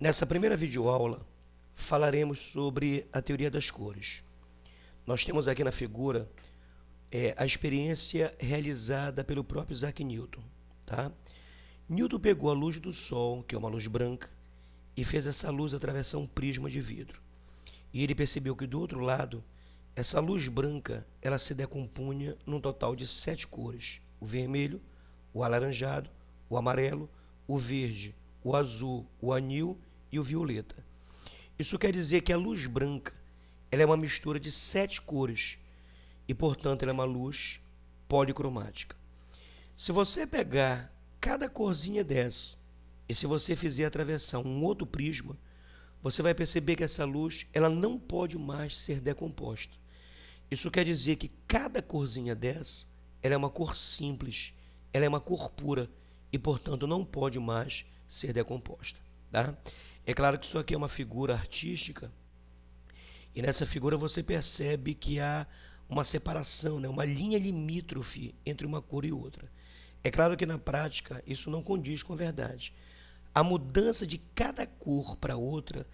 Nessa primeira videoaula, falaremos sobre a teoria das cores. Nós temos aqui na figura a experiência realizada pelo próprio Isaac Newton. Tá? Newton pegou a luz do Sol, que é uma luz branca, e fez essa luz atravessar um prisma de vidro. E ele percebeu que do outro lado, essa luz branca ela se decompunha num total de 7 cores: o vermelho, o alaranjado, o amarelo, o verde, o azul, o anil e o violeta. Isso quer dizer que a luz branca ela é uma mistura de 7 cores e, portanto, ela é uma luz policromática. Se você pegar cada corzinha dessa e se você fizer atravessar um outro prisma, você vai perceber que essa luz ela não pode mais ser decomposta. Isso quer dizer que cada corzinha dessa ela é uma cor simples, ela é uma cor pura e, portanto, não pode mais ser decomposta. Tá? É claro que isso aqui é uma figura artística e nessa figura você percebe que há uma separação, né? Uma linha limítrofe entre uma cor e outra. É claro que na prática isso não condiz com a verdade. A mudança de cada cor para outra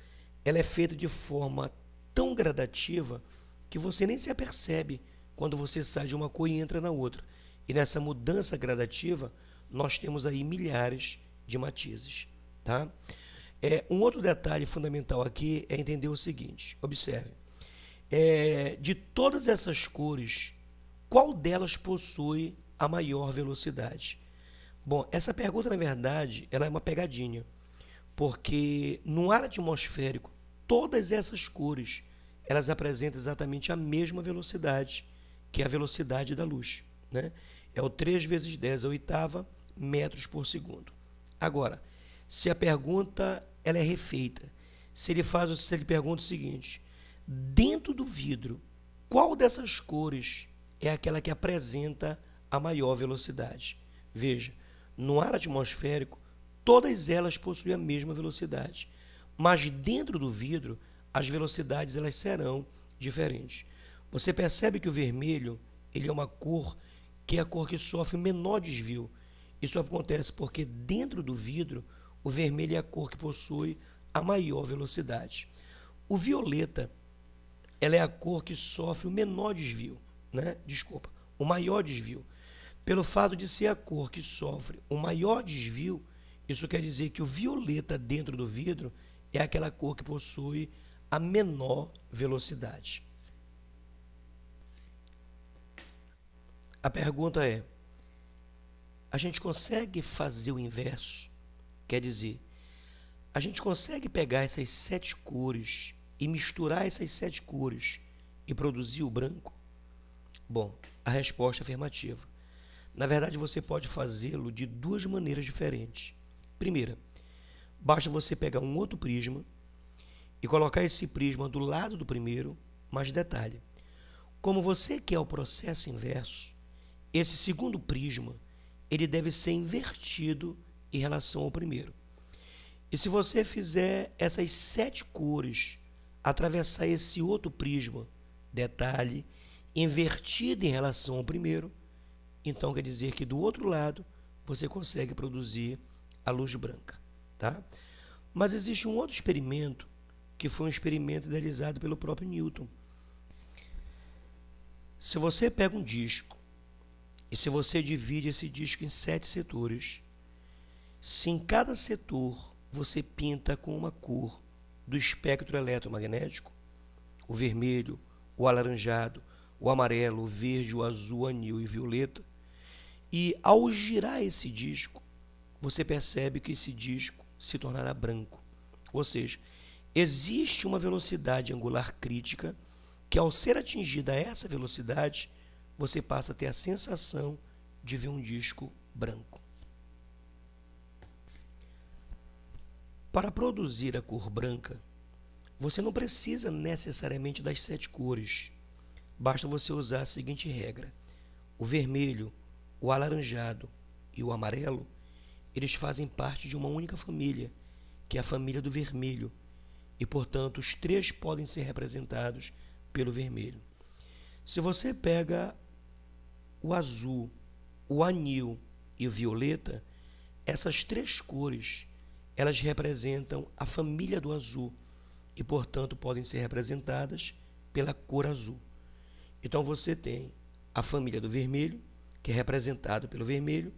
ela é feita de forma tão gradativa que você nem se apercebe quando você sai de uma cor e entra na outra. E nessa mudança gradativa nós temos aí milhares de matizes. Tá? Um outro detalhe fundamental aqui é entender o seguinte: observe, de todas essas cores, qual delas possui a maior velocidade? Bom, essa pergunta, na verdade, ela é uma pegadinha, porque no ar atmosférico, todas essas cores, elas apresentam exatamente a mesma velocidade, que é a velocidade da luz, né? É o 3 vezes 10 a oitava metros por segundo. Agora, se a pergunta ela é refeita, se ele pergunta o seguinte: dentro do vidro, qual dessas cores é aquela que apresenta a maior velocidade? Veja, no ar atmosférico, todas elas possuem a mesma velocidade, mas dentro do vidro, as velocidades elas serão diferentes. Você percebe que o vermelho ele é uma cor que é a cor que sofre menor desvio. Isso acontece porque dentro do vidro, o vermelho é a cor que possui a maior velocidade. O violeta ela é a cor que sofre o menor desvio, né? Desculpa, o maior desvio. Pelo fato de ser a cor que sofre o maior desvio, isso quer dizer que o violeta dentro do vidro é aquela cor que possui a menor velocidade. A pergunta é: a gente consegue fazer o inverso? Quer dizer, a gente consegue pegar essas 7 cores e misturar essas 7 cores e produzir o branco? Bom, a resposta é afirmativa. Na verdade, você pode fazê-lo de duas maneiras diferentes. Primeira, basta você pegar um outro prisma e colocar esse prisma do lado do primeiro, mas detalhe, como você quer o processo inverso, esse segundo prisma ele deve ser invertido em relação ao primeiro. E se você fizer essas 7 cores atravessar esse outro prisma, detalhe, invertido em relação ao primeiro, então quer dizer que do outro lado você consegue produzir a luz branca. Tá? Mas existe um outro experimento que foi um experimento realizado pelo próprio Newton. Se você pega um disco e se você divide esse disco em 7 setores, se em cada setor você pinta com uma cor do espectro eletromagnético, o vermelho, o alaranjado, o amarelo, o verde, o azul, o anil e o violeta, e ao girar esse disco, você percebe que esse disco se tornará branco. Ou seja, existe uma velocidade angular crítica que, ao ser atingida essa velocidade, você passa a ter a sensação de ver um disco branco. Para produzir a cor branca, você não precisa necessariamente das 7 cores. Basta você usar a seguinte regra: o vermelho, o alaranjado e o amarelo, eles fazem parte de uma única família, que é a família do vermelho, e, portanto, os 3 podem ser representados pelo vermelho. Se você pega o azul, o anil e o violeta, essas 3 cores elas representam a família do azul e, portanto, podem ser representadas pela cor azul. Então, você tem a família do vermelho, que é representado pelo vermelho,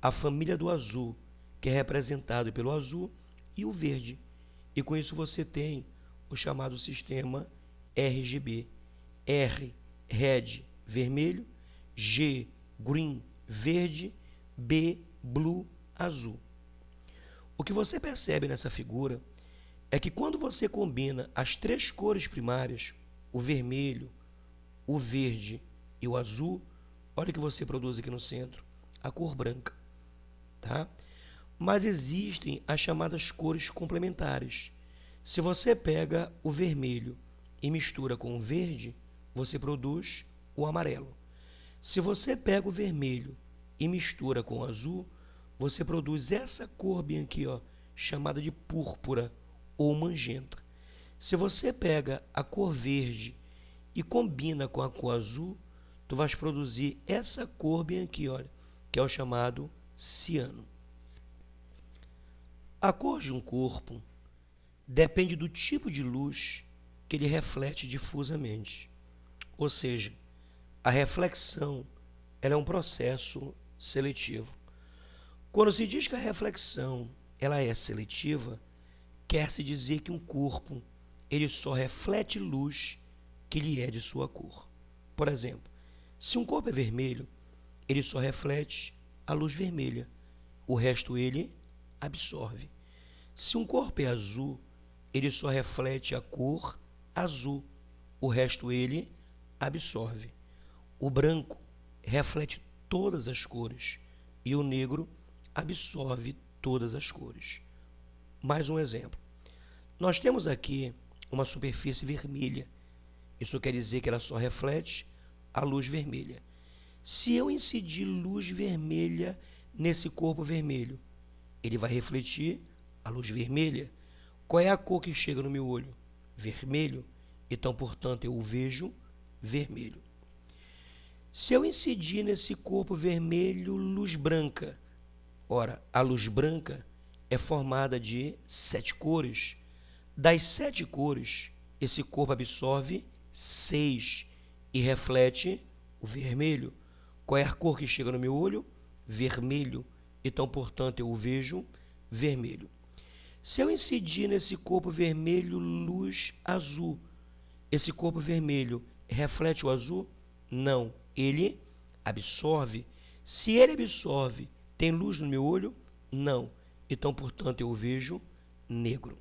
a família do azul, que é representado pelo azul, e o verde. E com isso você tem o chamado sistema RGB. R, red, vermelho, G, green, verde, B, blue, azul. O que você percebe nessa figura é que quando você combina as três cores primárias, o vermelho, o verde e o azul, olha o que você produz aqui no centro, a cor branca, tá? Mas existem as chamadas cores complementares. Se você pega o vermelho e mistura com o verde, você produz o amarelo. Se você pega o vermelho e mistura com o azul, você produz essa cor bem aqui, ó, chamada de púrpura ou magenta. Se você pega a cor verde e combina com a cor azul, tu vais produzir essa cor bem aqui, olha, que é o chamado ciano. A cor de um corpo depende do tipo de luz que ele reflete difusamente. Ou seja, a reflexão ela é um processo seletivo. Quando se diz que a reflexão ela é seletiva, quer-se dizer que um corpo ele só reflete luz que lhe é de sua cor. Por exemplo, se um corpo é vermelho, ele só reflete a luz vermelha, o resto ele absorve. Se um corpo é azul, ele só reflete a cor azul, o resto ele absorve. O branco reflete todas as cores e o negro absorve todas as cores. Mais um exemplo. Nós temos aqui uma superfície vermelha. Isso quer dizer que ela só reflete a luz vermelha. Se eu incidir luz vermelha nesse corpo vermelho, ele vai refletir a luz vermelha. Qual é a cor que chega no meu olho? Vermelho. Então, portanto, eu o vejo vermelho. Se eu incidir nesse corpo vermelho luz branca, ora, a luz branca é formada de 7 cores. Das 7 cores, esse corpo absorve 6 e reflete o vermelho. Qual é a cor que chega no meu olho? Vermelho. Então, portanto, eu o vejo vermelho. Se eu incidir nesse corpo vermelho luz azul, esse corpo vermelho reflete o azul? Não, ele absorve. Se ele absorve, tem luz no meu olho? Não. Então, portanto, eu o vejo negro.